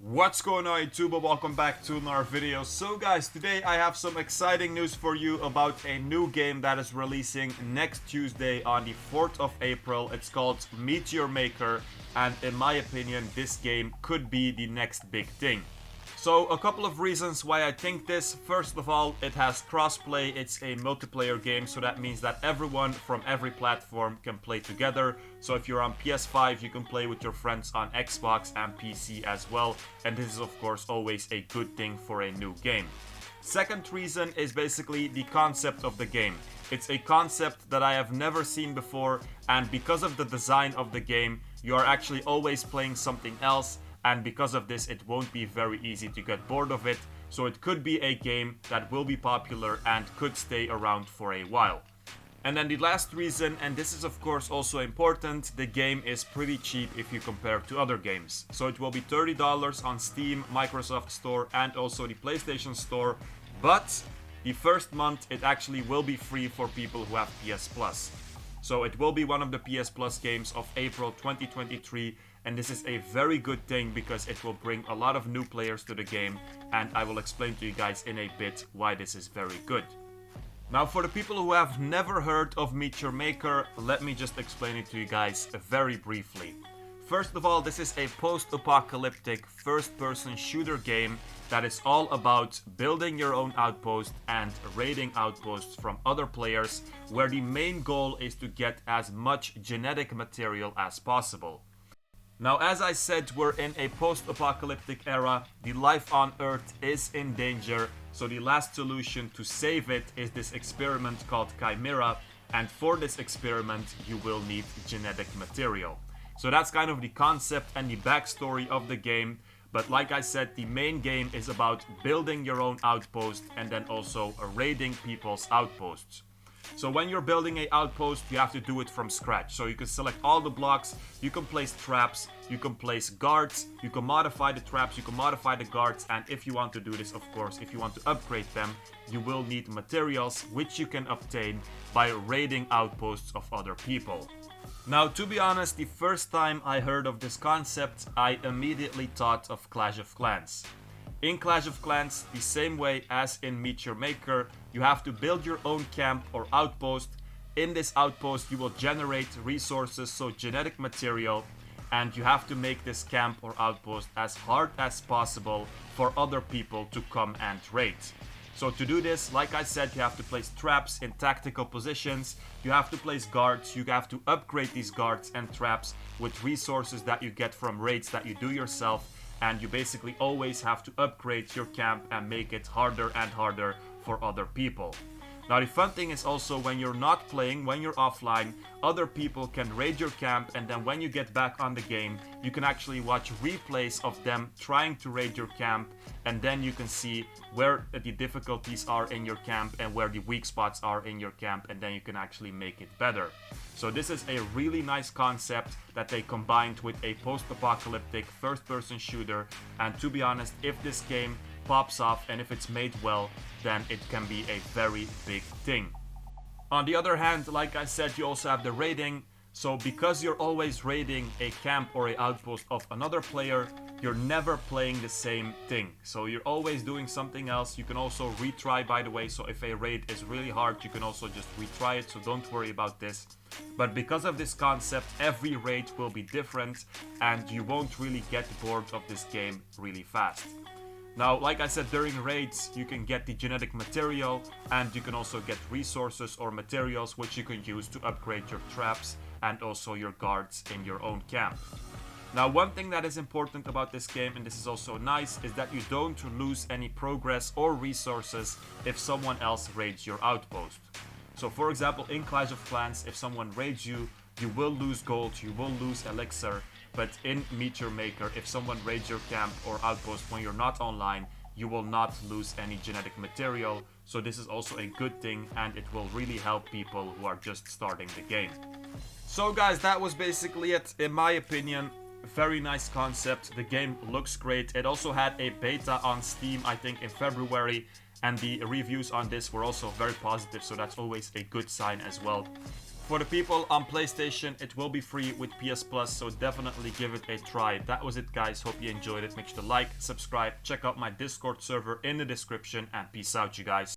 What's going on YouTube? Welcome back to another video. So guys, today I have some exciting news for you about a new game that is releasing next Tuesday on the 4th of April. It's called Meteor Maker, and in my opinion this game could be the next big thing. So a couple of reasons why I think this. First of all, it has crossplay. It's a multiplayer game, so that means that everyone from every platform can play together. So if you're on PS5, you can play with your friends on Xbox and PC as well. And this is of course always a good thing for a new game. Second reason is basically the concept of the game. It's a concept that I have never seen before, and because of the design of the game, you are actually always playing something else. And because of this, it won't be very easy to get bored of it. So it could be a game that will be popular and could stay around for a while. And then the last reason, and this is of course also important, the game is pretty cheap if you compare to other games. So it will be $30 on Steam, Microsoft Store, and also the PlayStation Store. But the first month it actually will be free for people who have PS Plus. So it will be one of the PS Plus games of April 2023. And this is a very good thing because it will bring a lot of new players to the game, and I will explain to you guys in a bit why this is very good. Now for the people who have never heard of Meteor Maker, let me just explain it to you guys very briefly. First of all, this is a post-apocalyptic first-person shooter game that is all about building your own outpost and raiding outposts from other players, where the main goal is to get as much genetic material as possible. Now, as I said, we're in a post-apocalyptic era. The life on Earth is in danger, so the last solution to save it is this experiment called Chimera, and for this experiment you will need genetic material. So that's kind of the concept and the backstory of the game, but like I said, the main game is about building your own outpost and then also raiding people's outposts. So when you're building an outpost, you have to do it from scratch. So you can select all the blocks, you can place traps, you can place guards, you can modify the traps, you can modify the guards, and if you want to do this, of course, if you want to upgrade them, you will need materials which you can obtain by raiding outposts of other people. Now, to be honest, the first time I heard of this concept, I immediately thought of Clash of Clans. In Clash of Clans, the same way as in Meteor Maker, you have to build your own camp or outpost. In this outpost, you will generate resources, so genetic material, and you have to make this camp or outpost as hard as possible for other people to come and raid. So to do this, like I said, you have to place traps in tactical positions, you have to place guards, you have to upgrade these guards and traps with resources that you get from raids that you do yourself, and you basically always have to upgrade your camp and make it harder and harder for other people. Now the fun thing is also when you're not playing, when you're offline, other people can raid your camp, and then when you get back on the game, you can actually watch replays of them trying to raid your camp, and then you can see where the difficulties are in your camp and where the weak spots are in your camp, and then you can actually make it better. So this is a really nice concept that they combined with a post-apocalyptic first-person shooter, and to be honest, if this game pops off and if it's made well, then it can be a very big thing. On the other hand, like I said, you also have the raiding. So because you're always raiding a camp or a outpost of another player, you're never playing the same thing. So you're always doing something else. You can also retry, by the way. So if a raid is really hard, you can also just retry it. So don't worry about this. But because of this concept, every raid will be different and you won't really get bored of this game really fast. Now, like I said, during raids, you can get the genetic material, and you can also get resources or materials which you can use to upgrade your traps and also your guards in your own camp. Now, one thing that is important about this game, and this is also nice, is that you don't lose any progress or resources if someone else raids your outpost. So for example, in Clash of Clans, if someone raids you, you will lose gold, you will lose elixir. But in Meteor Maker, if someone raids your camp or outpost when you're not online, you will not lose any genetic material. So this is also a good thing, and it will really help people who are just starting the game. So guys, that was basically it. In my opinion, very nice concept. The game looks great. It also had a beta on Steam, I think in February, and the reviews on this were also very positive, so that's always a good sign as well. For the people on PlayStation, it will be free with PS Plus, so definitely give it a try. That was it, guys. Hope you enjoyed it. Make sure to like, subscribe, check out my Discord server in the description, and peace out, you guys.